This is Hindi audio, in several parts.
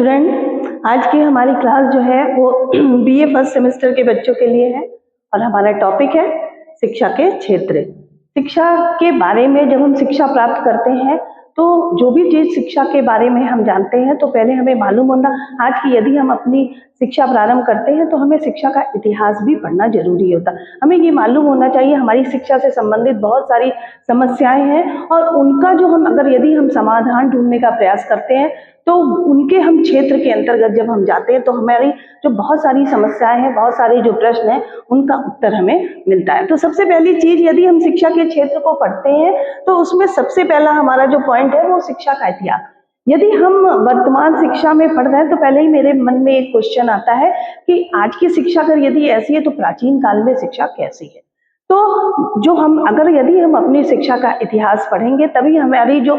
स्टूडेंट, आज की हमारी क्लास जो है वो बीए फर्स्ट सेमेस्टर के बच्चों के लिए है और हमारा टॉपिक है शिक्षा के क्षेत्र। शिक्षा के बारे में जब हम शिक्षा प्राप्त करते हैं तो जो भी चीज शिक्षा के बारे में हम जानते हैं तो पहले हमें मालूम होना, आज की यदि हम अपनी शिक्षा प्रारंभ करते हैं तो हमें शिक्षा का इतिहास भी पढ़ना जरूरी होता। हमें ये मालूम होना चाहिए हमारी शिक्षा से संबंधित बहुत सारी समस्याएं हैं और उनका जो हम यदि हम समाधान ढूंढने का प्रयास करते हैं तो उनके हम क्षेत्र के अंतर्गत जब हम जाते हैं तो हमारी जो बहुत सारी समस्याएं हैं, बहुत सारे जो प्रश्न हैं, उनका उत्तर हमें मिलता है। तो सबसे पहली चीज, यदि हम शिक्षा के क्षेत्र को पढ़ते हैं तो उसमें सबसे पहला हमारा जो पॉइंट है वो शिक्षा का इतिहास। यदि हम वर्तमान शिक्षा में पढ़ रहे हैं तो पहले ही मेरे मन में एक क्वेश्चन आता है कि आज की शिक्षा अगर यदि ऐसी है तो प्राचीन काल में शिक्षा कैसी है। तो जो हम यदि हम अपनी शिक्षा का इतिहास पढ़ेंगे तभी हमारी जो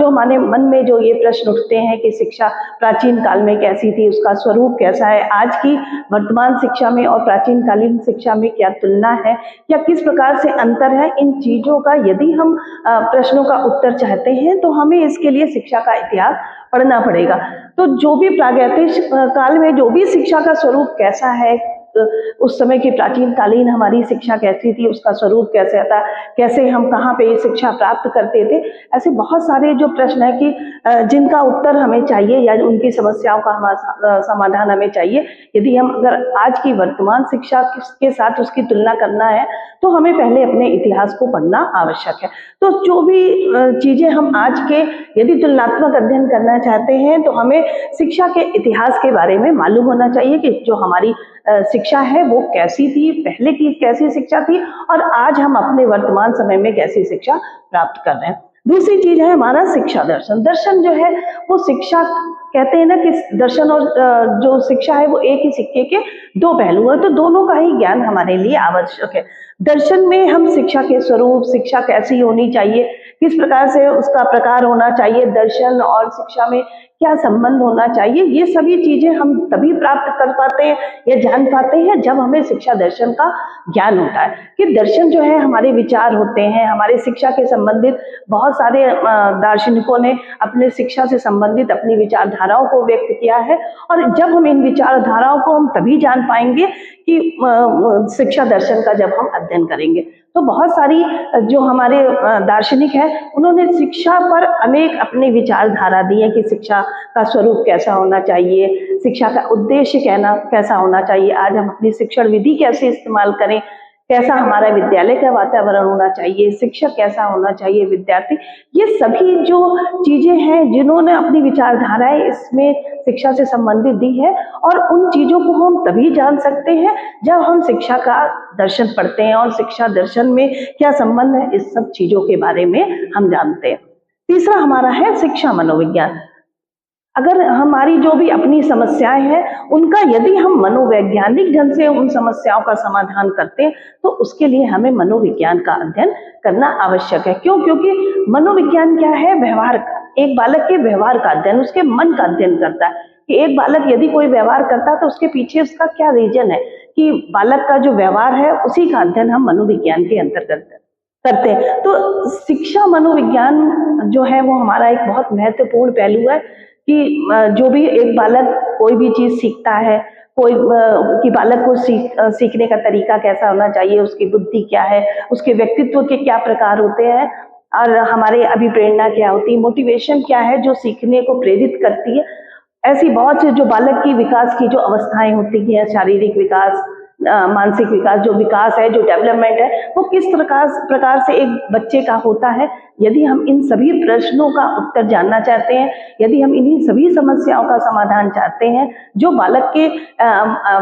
हमारे मन में जो ये प्रश्न उठते हैं कि शिक्षा प्राचीन काल में कैसी थी, उसका स्वरूप कैसा है, आज की वर्तमान शिक्षा में और प्राचीन कालीन शिक्षा में क्या तुलना है या किस प्रकार से अंतर है, इन चीजों का यदि हम प्रश्नों का उत्तर चाहते हैं तो हमें इसके लिए शिक्षा का इतिहास पढ़ना पड़ेगा। तो जो भी प्रागैतिक काल में जो भी शिक्षा का स्वरूप कैसा है, उस समय की प्राचीन कालीन हमारी शिक्षा कैसी थी, उसका स्वरूप कैसे था, कैसे हम कहाँ पे ये शिक्षा प्राप्त करते थे, ऐसे बहुत सारे जो प्रश्न है कि जिनका उत्तर हमें चाहिए या उनकी समस्याओं का समाधान हमें चाहिए। यदि हम आज की वर्तमान शिक्षा के साथ उसकी तुलना करना है तो हमें पहले अपने इतिहास को पढ़ना आवश्यक है। तो जो भी चीजें हम आज के यदि तुलनात्मक अध्ययन करना चाहते हैं तो हमें शिक्षा के इतिहास के बारे में मालूम होना चाहिए कि जो हमारी शिक्षा है वो कैसी थी, पहले की कैसी शिक्षा थी और आज हम अपने वर्तमान समय में कैसी शिक्षा प्राप्त कर रहे हैं। दूसरी चीज है हमारा शिक्षा दर्शन। दर्शन जो है वो शिक्षा, कहते हैं ना कि दर्शन और जो शिक्षा है वो एक ही सिक्के के दो पहलू है, तो दोनों का ही ज्ञान हमारे लिए आवश्यक है। दर्शन में हम शिक्षा के स्वरूप, शिक्षा कैसी होनी चाहिए, किस प्रकार से उसका प्रकार होना चाहिए, दर्शन और शिक्षा में क्या संबंध होना चाहिए, ये सभी चीजें हम तभी प्राप्त कर पाते हैं या जान पाते हैं जब हमें शिक्षा दर्शन का ज्ञान होता है। कि दर्शन जो है हमारे विचार होते हैं, हमारे शिक्षा के संबंधित बहुत सारे दार्शनिकों ने अपने शिक्षा से संबंधित अपनी विचारधाराओं को व्यक्त किया है और जब हम इन विचारधाराओं को हम तभी जान पाएंगे कि शिक्षा दर्शन का जब हम अध्ययन करेंगे। तो बहुत सारी जो हमारे दार्शनिक है उन्होंने शिक्षा पर अनेक अपनी विचारधारा दी है कि शिक्षा का स्वरूप कैसा होना चाहिए, शिक्षा का उद्देश्य कैसा होना चाहिए, आज हम अपनी शिक्षण विधि कैसे इस्तेमाल करें, कैसा हमारा विद्यालय का वातावरण होना चाहिए, शिक्षक कैसा होना चाहिए, विद्यार्थी, ये सभी जो चीजें हैं जिन्होंने अपनी विचारधाराएं इसमें शिक्षा से संबंधित दी है और उन चीजों को हम तभी जान सकते हैं जब हम शिक्षा का दर्शन पढ़ते हैं और शिक्षा दर्शन में क्या संबंध है, इस सब चीजों के बारे में हम जानते हैं। तीसरा हमारा है शिक्षा मनोविज्ञान। अगर हमारी जो भी अपनी समस्याएं हैं उनका यदि हम मनोवैज्ञानिक ढंग से उन समस्याओं का समाधान करते हैं तो उसके लिए हमें मनोविज्ञान का अध्ययन करना आवश्यक है। क्यों? क्योंकि मनोविज्ञान क्या है? व्यवहार का, एक बालक के व्यवहार का अध्ययन, उसके मन का अध्ययन करता है कि एक बालक यदि कोई व्यवहार करता है तो उसके पीछे उसका क्या रीजन है, कि बालक का जो व्यवहार है उसी का अध्ययन हम मनोविज्ञान के अंतर्गत करते हैं। तो शिक्षा मनोविज्ञान जो है वो हमारा एक बहुत महत्वपूर्ण पहलू है कि जो भी एक बालक कोई भी चीज सीखता है, कोई कि बालक को सीखने का तरीका कैसा होना चाहिए, उसकी बुद्धि क्या है, उसके व्यक्तित्व के क्या प्रकार होते हैं और हमारे अभिप्रेरणा क्या होती है, मोटिवेशन क्या है जो सीखने को प्रेरित करती है। ऐसी बहुत से जो बालक की विकास की जो अवस्थाएं होती हैं, शारीरिक विकास, मानसिक विकास, जो विकास है, जो डेवलपमेंट है, वो किस प्रकार से एक बच्चे का होता है। यदि हम इन सभी प्रश्नों का उत्तर जानना चाहते हैं, यदि हम इन्हीं सभी समस्याओं का समाधान चाहते हैं जो बालक के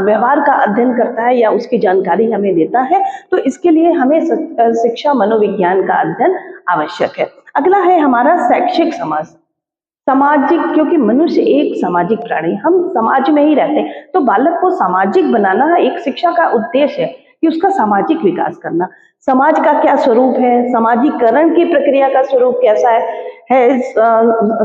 व्यवहार का अध्ययन करता है या उसकी जानकारी हमें देता है, तो इसके लिए हमें शिक्षा मनोविज्ञान का अध्ययन आवश्यक है। अगला है हमारा शैक्षिक समाज, सामाजिक, क्योंकि मनुष्य एक सामाजिक प्राणी, हम समाज में ही रहते हैं, तो बालक को सामाजिक बनाना एक शिक्षा का उद्देश्य है कि उसका सामाजिक विकास करना। समाज का क्या स्वरूप है, सामाजिकरण की प्रक्रिया का स्वरूप कैसा है,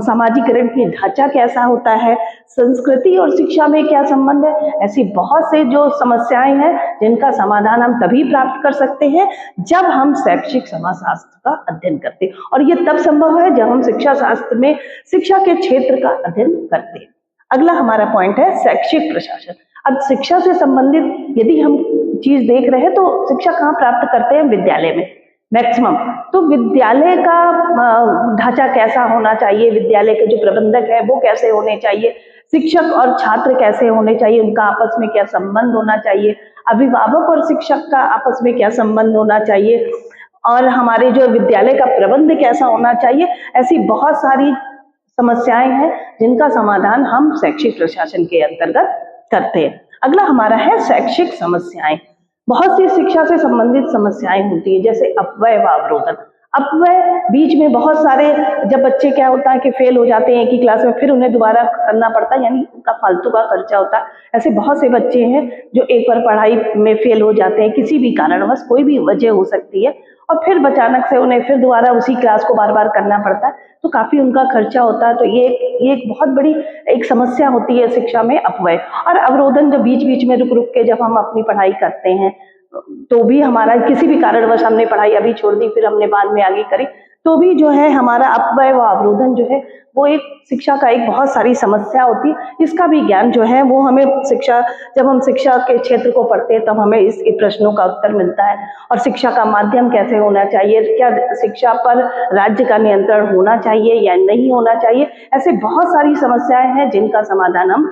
सामाजिकरण की ढांचा कैसा होता है, संस्कृति और शिक्षा में क्या संबंध है। ऐसी बहुत से जो समस्याएं हैं जिनका समाधान हम तभी प्राप्त कर सकते हैं जब हम शैक्षिक समाजशास्त्र का अध्ययन करते हैं, और ये तब संभव है जब हम शिक्षा शास्त्र में शिक्षा के क्षेत्र का अध्ययन करते हैं। अगला हमारा पॉइंट है शैक्षिक प्रशासन। अब शिक्षा से संबंधित यदि हम चीज देख रहे हैं तो शिक्षा कहाँ प्राप्त करते हैं? विद्यालय में मैक्सिमम। तो विद्यालय का ढांचा कैसा होना चाहिए, विद्यालय के जो प्रबंधक है वो कैसे होने चाहिए, शिक्षक और छात्र कैसे होने चाहिए, उनका आपस में क्या संबंध होना चाहिए, अभिभावक और शिक्षक का आपस में क्या संबंध होना चाहिए, और हमारे जो विद्यालय का प्रबंध कैसा होना चाहिए, ऐसी बहुत सारी समस्याएं हैं जिनका समाधान हम शैक्षिक प्रशासन के अंतर्गत करते हैं। अगला हमारा है शैक्षिक समस्याएं। बहुत सी शिक्षा से संबंधित समस्याएं होती है, जैसे अपव्यय व अवरोधन। अपव्यय बीच में बहुत सारे, जब बच्चे क्या होता है कि फेल हो जाते हैं एक ही क्लास में, फिर उन्हें दोबारा करना पड़ता है, यानी उनका फालतू का खर्चा होता है। ऐसे बहुत से बच्चे हैं जो एक बार पढ़ाई में फेल हो जाते हैं किसी भी कारणवश, कोई भी वजह हो सकती है, और फिर अचानक से उन्हें फिर दोबारा उसी क्लास को बार बार करना पड़ता है, तो काफी उनका खर्चा होता है। तो ये एक बहुत बड़ी एक समस्या होती है शिक्षा में, अपव्यय और अवरोधन। जब बीच बीच में रुक रुक के जब हम अपनी पढ़ाई करते हैं तो भी हमारा किसी भी कारणवश हमने पढ़ाई अभी छोड़ दी, फिर हमने बाद में आगे करी, तो भी जो है हमारा अपव्यय व अवरोधन जो है वो एक शिक्षा का एक बहुत सारी समस्या होती है। इसका भी ज्ञान जो है वो हमें शिक्षा, जब हम शिक्षा के क्षेत्र को पढ़ते हैं तब हमें इस प्रश्नों का उत्तर मिलता है। और शिक्षा का माध्यम कैसे होना चाहिए, क्या शिक्षा पर राज्य का नियंत्रण होना चाहिए या नहीं होना चाहिए, ऐसे बहुत सारी समस्याएं हैं जिनका समाधान हम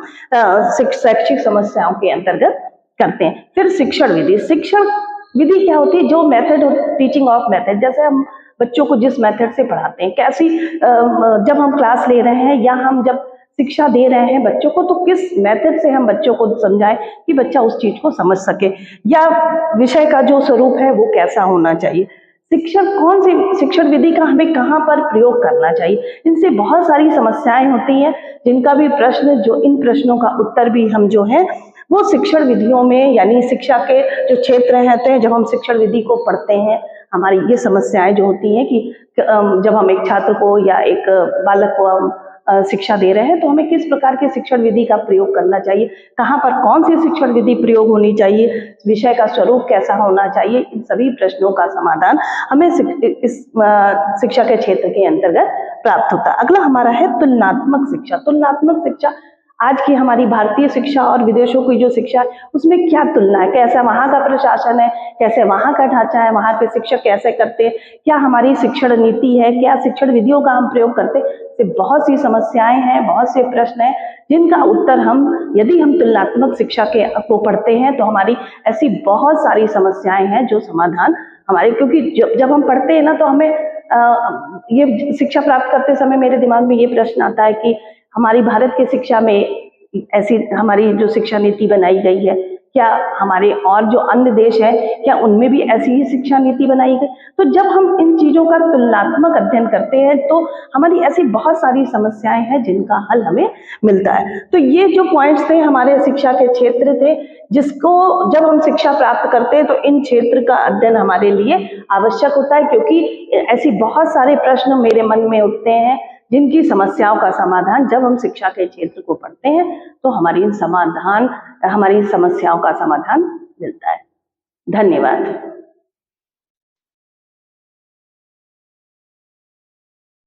शैक्षिक समस्याओं के अंतर्गत करते हैं। फिर शिक्षण विधि। शिक्षण विधि क्या होती है? जो मेथड, टीचिंग ऑफ मेथड, जैसे हम बच्चों को जिस मेथड से पढ़ाते हैं, कैसी जब हम क्लास ले रहे हैं या हम जब शिक्षा दे रहे हैं बच्चों को, तो किस मेथड से हम बच्चों को समझाएं कि बच्चा उस चीज को समझ सके, या विषय का जो स्वरूप है वो कैसा होना चाहिए, शिक्षण कौन सी शिक्षण विधि का हमें कहाँ पर प्रयोग करना चाहिए। इनसे बहुत सारी समस्याएं होती हैं जिनका भी प्रश्न, जो इन प्रश्नों का उत्तर भी हम जो है वो शिक्षण विधियों में, यानी शिक्षा के जो क्षेत्र रहते हैं, जब हम शिक्षण विधि को पढ़ते हैं, हमारी ये समस्याएं जो होती हैं कि जब हम एक छात्र को या एक बालक को हम शिक्षा दे रहे हैं तो हमें किस प्रकार के शिक्षण विधि का प्रयोग करना चाहिए, कहाँ पर कौन सी शिक्षण विधि प्रयोग होनी चाहिए, विषय का स्वरूप कैसा होना चाहिए, इन सभी प्रश्नों का समाधान हमें इस शिक्षा के क्षेत्र के अंतर्गत प्राप्त होता है। अगला हमारा है तुलनात्मक शिक्षा। तुलनात्मक शिक्षा, आज की हमारी भारतीय शिक्षा और विदेशों की जो शिक्षा है उसमें क्या तुलना है, कैसा वहाँ का प्रशासन है, कैसे वहाँ का ढांचा है, वहाँ के शिक्षक कैसे करते हैं, क्या हमारी शिक्षण नीति है, क्या शिक्षण विधियों का हम प्रयोग करते हैं। तो बहुत सी समस्याएं हैं, बहुत से प्रश्न हैं जिनका उत्तर हम, यदि हम तुलनात्मक शिक्षा को पढ़ते हैं तो हमारी ऐसी बहुत सारी समस्याएं हैं जो समाधान हमारे, क्योंकि जब हम पढ़ते हैं ना तो हमें ये शिक्षा प्राप्त करते समय मेरे दिमाग में ये प्रश्न आता है कि हमारी भारत की शिक्षा में ऐसी हमारी जो शिक्षा नीति बनाई गई है, क्या हमारे और जो अन्य देश है क्या उनमें भी ऐसी ही शिक्षा नीति बनाई गई। तो जब हम इन चीजों का तुलनात्मक अध्ययन करते हैं तो हमारी ऐसी बहुत सारी समस्याएं हैं जिनका हल हमें मिलता है। तो ये जो पॉइंट्स थे हमारे शिक्षा के क्षेत्र थे, जिसको जब हम शिक्षा प्राप्त करते हैं तो इन क्षेत्र का अध्ययन हमारे लिए आवश्यक होता है, क्योंकि ऐसी बहुत सारे प्रश्न मेरे मन में उठते हैं जिनकी समस्याओं का समाधान जब हम शिक्षा के क्षेत्र को पढ़ते हैं तो हमारी समस्याओं का समाधान मिलता है। धन्यवाद।